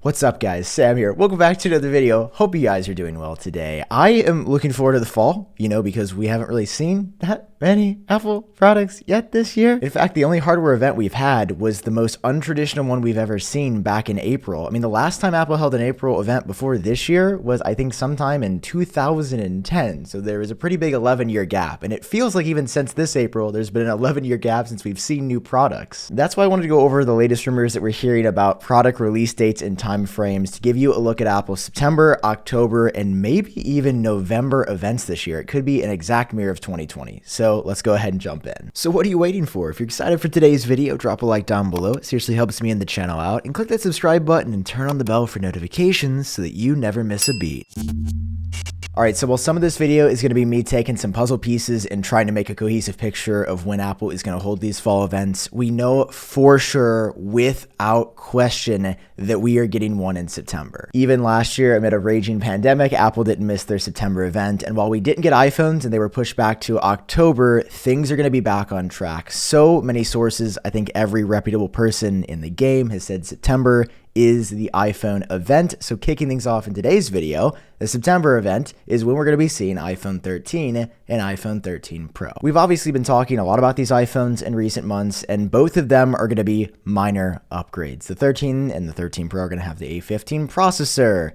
What's up guys, Sam here. Welcome back to another video. Hope you guys are doing well today. I am looking forward to the fall, because we haven't really seen that many Apple products yet this year. In fact, the only hardware event we've had was the most untraditional one we've ever seen back in April. I mean, the last time Apple held an April event before this year was, I think, sometime in 2010. So there was a pretty big 11-year gap. And it feels like even since this April, there's been an 11-year gap since we've seen new products. That's why I wanted to go over the latest rumors that we're hearing about product release dates and time frames to give you a look at Apple's September, October, and maybe even November events this year. It could be an exact mirror of 2020. So let's go ahead and jump in. So what are you waiting for? If you're excited for today's video, drop a like down below. It seriously helps me and the channel out. And click that subscribe button and turn on the bell for notifications so that you never miss a beat. Alright, so while some of this video is going to be me taking some puzzle pieces and trying to make a cohesive picture of when Apple is going to hold these fall events, we know for sure, without question, that we are getting one in September. Even last year, amid a raging pandemic, Apple didn't miss their September event, and while we didn't get iPhones and they were pushed back to October, things are going to be back on track. So many sources, I think every reputable person in the game has said September is the iPhone event. So kicking things off in today's video, the September event is when we're going to be seeing iPhone 13 and iPhone 13 Pro. We've obviously been talking a lot about these iPhones in recent months, and both of them are going to be minor upgrades. The 13 and the 13 Pro are going to have the A15 processor.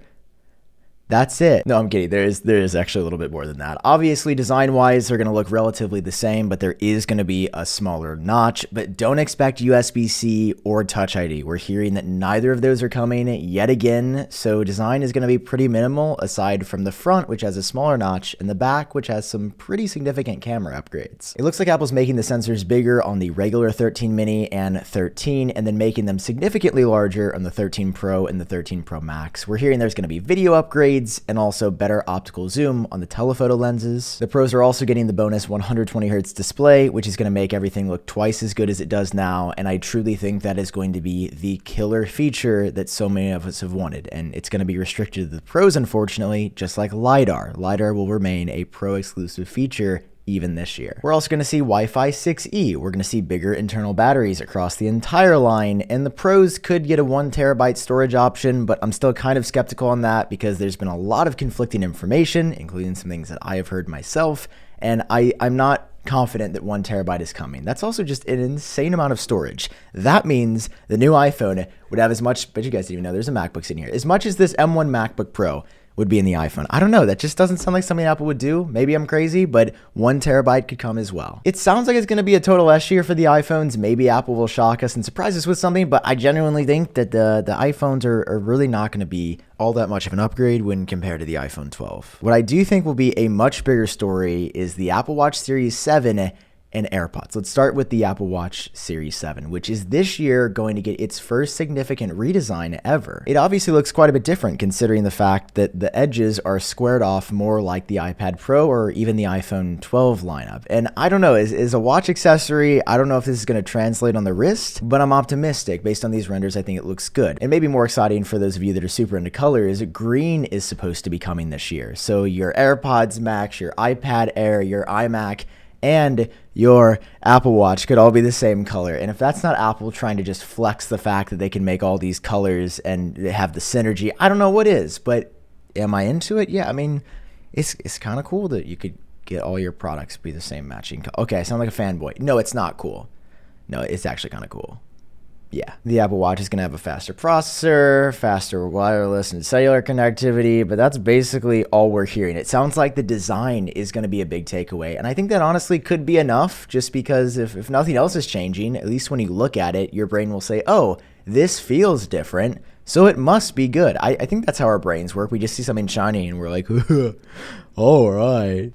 That's it. No, I'm kidding. There is actually a little bit more than that. Obviously, design-wise, they're going to look relatively the same, but there is going to be a smaller notch. But don't expect USB-C or Touch ID. We're hearing that neither of those are coming yet again, so design is going to be pretty minimal, aside from the front, which has a smaller notch, and the back, which has some pretty significant camera upgrades. It looks like Apple's making the sensors bigger on the regular 13 mini and 13, and then making them significantly larger on the 13 Pro and the 13 Pro Max. We're hearing there's going to be video upgrades, and also better optical zoom on the telephoto lenses. The Pros are also getting the bonus 120Hz display, which is going to make everything look twice as good as it does now, and I truly think that is going to be the killer feature that so many of us have wanted, and it's going to be restricted to the Pros, unfortunately, just like LiDAR. LiDAR will remain a Pro exclusive feature even this year. We're also going to see Wi-Fi 6E. We're going to see bigger internal batteries across the entire line, and the Pros could get a 1TB storage option, but I'm still kind of skeptical on that because there's been a lot of conflicting information, including some things that I have heard myself, and I'm not confident that 1TB is coming. That's also just an insane amount of storage. That means the new iPhone would have as much, but you guys didn't even know there's a MacBook in here, as much as this M1 MacBook Pro would be in the iPhone. I don't know, that just doesn't sound like something Apple would do. Maybe I'm crazy, but 1TB could come as well. It sounds like it's going to be a total S year for the iPhones. Maybe Apple will shock us and surprise us with something, but I genuinely think that the iPhones are really not going to be all that much of an upgrade when compared to the iPhone 12. What I do think will be a much bigger story is the Apple Watch Series 7 and AirPods. Let's start with the Apple Watch Series 7, which is this year going to get its first significant redesign ever. It obviously looks quite a bit different considering the fact that the edges are squared off more like the iPad Pro or even the iPhone 12 lineup. And I don't know, is a watch accessory, I don't know if this is going to translate on the wrist, but I'm optimistic. Based on these renders, I think it looks good. And maybe more exciting for those of you that are super into colors, green is supposed to be coming this year. So your AirPods Max, your iPad Air, your iMac, and your Apple Watch could all be the same color. And if that's not Apple trying to just flex the fact that they can make all these colors and they have the synergy, I don't know what is, but am I into it? Yeah, I mean, it's kind of cool that you could get all your products be the same matching color. Okay, I sound like a fanboy. No, it's not cool. No, it's actually kind of cool. Yeah, the Apple Watch is going to have a faster processor, faster wireless and cellular connectivity, but that's basically all we're hearing. It sounds like the design is going to be a big takeaway, and I think that honestly could be enough, just because if nothing else is changing, at least when you look at it, your brain will say, oh, this feels different, so it must be good. I think that's how our brains work. We just see something shiny and we're like, all right.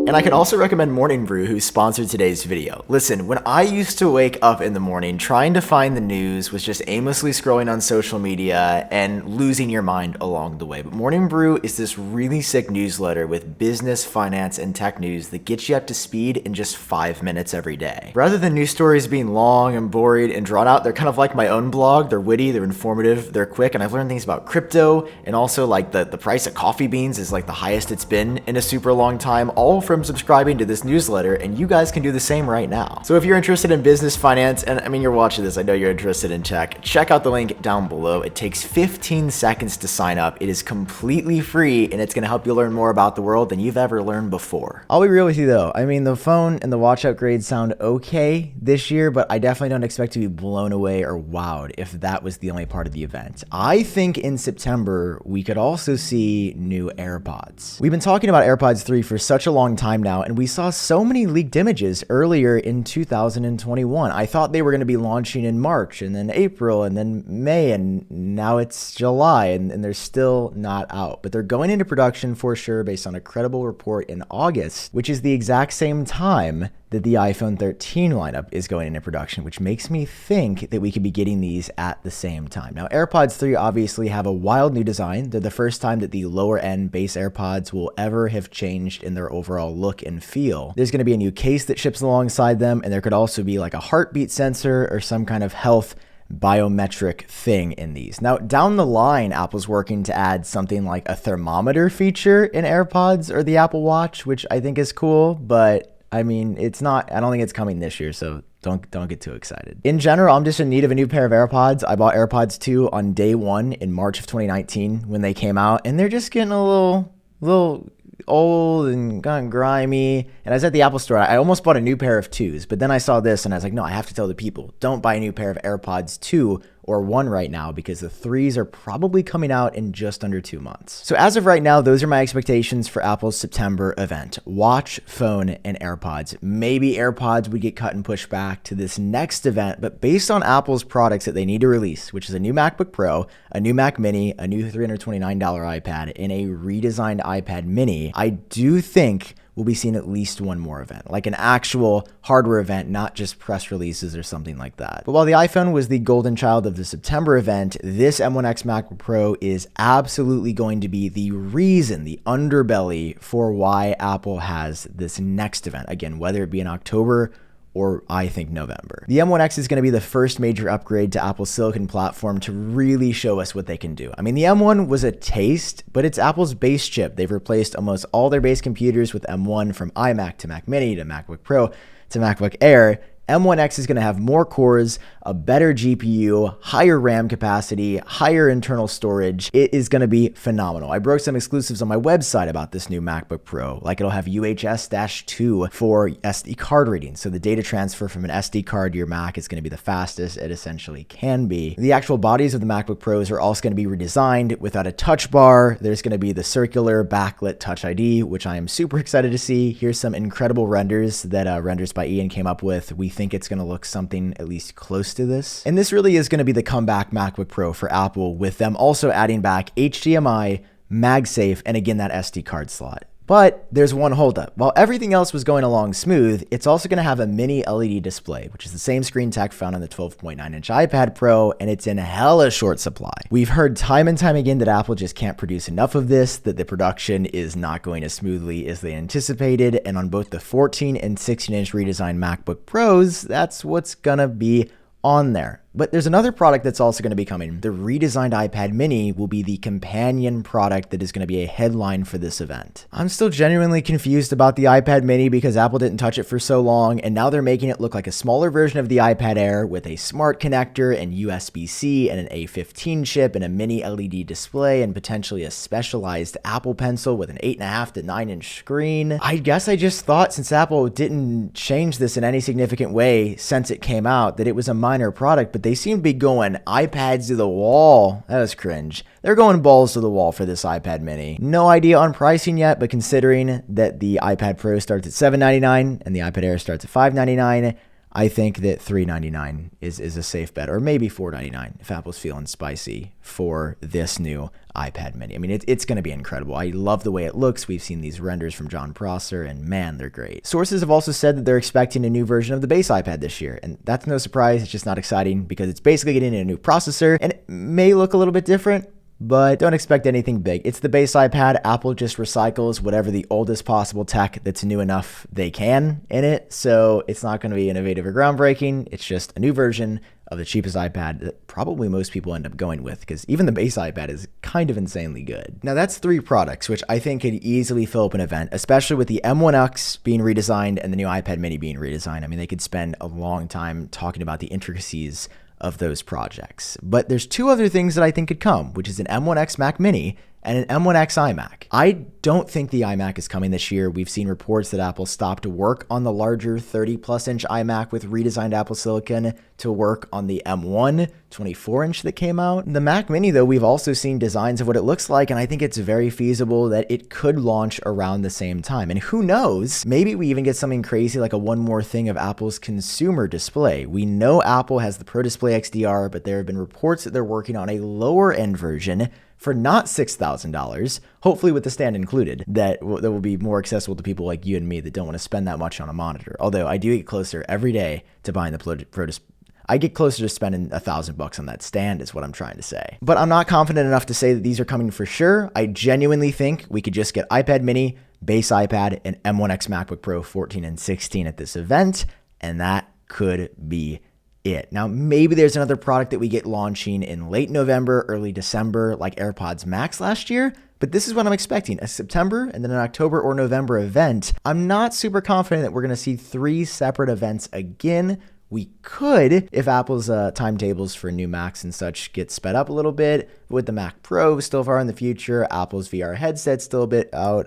And I can also recommend Morning Brew, who sponsored today's video. Listen, when I used to wake up in the morning, trying to find the news was just aimlessly scrolling on social media and losing your mind along the way. But Morning Brew is this really sick newsletter with business, finance, and tech news that gets you up to speed in just 5 minutes every day. Rather than news stories being long and boring and drawn out, they're kind of like my own blog. They're witty, they're informative, they're quick, and I've learned things about crypto, and also like the price of coffee beans is like the highest it's been in a super long time, all for from subscribing to this newsletter, and you guys can do the same right now. So if you're interested in business, finance, and I mean, you're watching this, I know you're interested in tech, check out the link down below. It takes 15 seconds to sign up. It is completely free, and it's going to help you learn more about the world than you've ever learned before. I'll be real with you though. I mean, the phone and the watch upgrades sound okay this year, but I definitely don't expect to be blown away or wowed if that was the only part of the event. I think in September, we could also see new AirPods. We've been talking about AirPods 3 for such a long time now, and we saw so many leaked images earlier in 2021. I thought they were going to be launching in March, and then April, and then May, and now it's July, and they're still not out. But they're going into production for sure based on a credible report in August, which is the exact same time that the iPhone 13 lineup is going into production, which makes me think that we could be getting these at the same time. Now, AirPods 3 obviously have a wild new design. They're the first time that the lower end base AirPods will ever have changed in their overall look and feel. There's going to be a new case that ships alongside them, and there could also be like a heartbeat sensor or some kind of health biometric thing in these. Now, down the line, Apple's working to add something like a thermometer feature in AirPods or the Apple Watch, which I think is cool, but I mean, it's not, I don't think it's coming this year, so don't get too excited. In general, I'm just in need of a new pair of AirPods. I bought AirPods 2 on day one in March of 2019 when they came out, and they're just getting a little old and kind of grimy. And I was at the Apple store. I almost bought a new pair of 2s, but then I saw this and I was like, no, I have to tell the people, don't buy a new pair of AirPods 2 or 1 right now, because the 3s are probably coming out in just under 2 months. So as of right now, those are my expectations for Apple's September event. Watch, phone, and AirPods. Maybe AirPods would get cut and pushed back to this next event, but based on Apple's products that they need to release, which is a new MacBook Pro, a new Mac Mini, a new $329 iPad, and a redesigned iPad Mini, I do think we'll be seeing at least one more event, like an actual hardware event, not just press releases or something like that. But while the iPhone was the golden child of the September event, this M1X MacBook Pro is absolutely going to be the reason, the underbelly for why Apple has this next event. Again, whether it be in October or I think November. The M1X is going to be the first major upgrade to Apple's silicon platform to really show us what they can do. I mean, the M1 was a taste, but it's Apple's base chip. They've replaced almost all their base computers with M1, from iMac to Mac Mini to MacBook Pro to MacBook Air. M1X is going to have more cores, a better GPU, higher RAM capacity, higher internal storage. It is going to be phenomenal. I broke some exclusives on my website about this new MacBook Pro. Like, it'll have UHS-2 for SD card reading. So the data transfer from an SD card to your Mac is going to be the fastest it essentially can be. The actual bodies of the MacBook Pros are also going to be redesigned without a touch bar. There's going to be the circular backlit Touch ID, which I am super excited to see. Here's some incredible renders that Renders by Ian came up with. We think it's going to look something at least close to this. And this really is going to be the comeback MacBook Pro for Apple, with them also adding back HDMI, MagSafe, and again, that SD card slot. But there's one holdup. While everything else was going along smooth, it's also going to have a mini LED display, which is the same screen tech found on the 12.9-inch iPad Pro, and it's in hella short supply. We've heard time and time again that Apple just can't produce enough of this, that the production is not going as smoothly as they anticipated, and on both the 14 and 16-inch redesigned MacBook Pros, that's what's gonna be on there. But there's another product that's also going to be coming. The redesigned iPad Mini will be the companion product that is going to be a headline for this event. I'm still genuinely confused about the iPad Mini because Apple didn't touch it for so long, and now they're making it look like a smaller version of the iPad Air with a smart connector and USB-C and an A15 chip and a mini LED display and potentially a specialized Apple Pencil with an 8.5 to 9-inch screen. I guess I just thought, since Apple didn't change this in any significant way since it came out, that it was a minor product, but they seem to be going iPads to the wall. That was cringe. They're going balls to the wall for this iPad Mini. No idea on pricing yet, but considering that the iPad Pro starts at $799 and the iPad Air starts at $599, I think that $399 is a safe bet, or maybe $499 if Apple's feeling spicy for this new iPad Mini. I mean, it's going to be incredible. I love the way it looks. We've seen these renders from John Prosser, and man, they're great. Sources have also said that they're expecting a new version of the base iPad this year, and that's no surprise. It's just not exciting because it's basically getting a new processor, and it may look a little bit different, but don't expect anything big. It's the base iPad. Apple just recycles whatever the oldest possible tech that's new enough they can in it, so it's not going to be innovative or groundbreaking. It's just a new version of the cheapest iPad that probably most people end up going with, because even the base iPad is kind of insanely good. Now that's 3 products, which I think could easily fill up an event, especially with the M1X being redesigned and the new iPad mini being redesigned. I mean, they could spend a long time talking about the intricacies of those projects. But there's 2 other things that I think could come, which is an M1X Mac mini and an M1X iMac. I don't think the iMac is coming this year. We've seen reports that Apple stopped to work on the larger 30+ inch iMac with redesigned Apple Silicon to work on the M1 24-inch that came out. The Mac mini, though, we've also seen designs of what it looks like, and I think it's very feasible that it could launch around the same time. And who knows, maybe we even get something crazy like a one more thing of Apple's consumer display. We know Apple has the Pro Display XDR, but there have been reports that they're working on a lower end version for not $6,000, hopefully with the stand included, that will be more accessible to people like you and me that don't want to spend that much on a monitor. Although I do get closer every day to buying the Pro Display. I get closer to spending $1,000 on that stand is what I'm trying to say. But I'm not confident enough to say that these are coming for sure. I genuinely think we could just get iPad mini, base iPad, and M1X MacBook Pro 14 and 16 at this event, and that could be it. Now, maybe there's another product that we get launching in late November, early December, like AirPods Max last year, but this is what I'm expecting, a September and then an October or November event. I'm not super confident that we're going to see 3 separate events again. We could, if Apple's timetables for new Macs and such get sped up a little bit, with the Mac Pro still far in the future, Apple's VR headset still a bit out.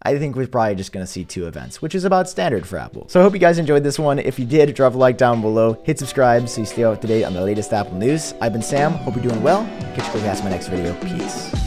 I think we're probably just going to see 2 events, which is about standard for Apple. So I hope you guys enjoyed this one. If you did, drop a like down below, hit subscribe so you stay up to date on the latest Apple news. I've been Sam. Hope you're doing well. Catch you guys in my next video. Peace.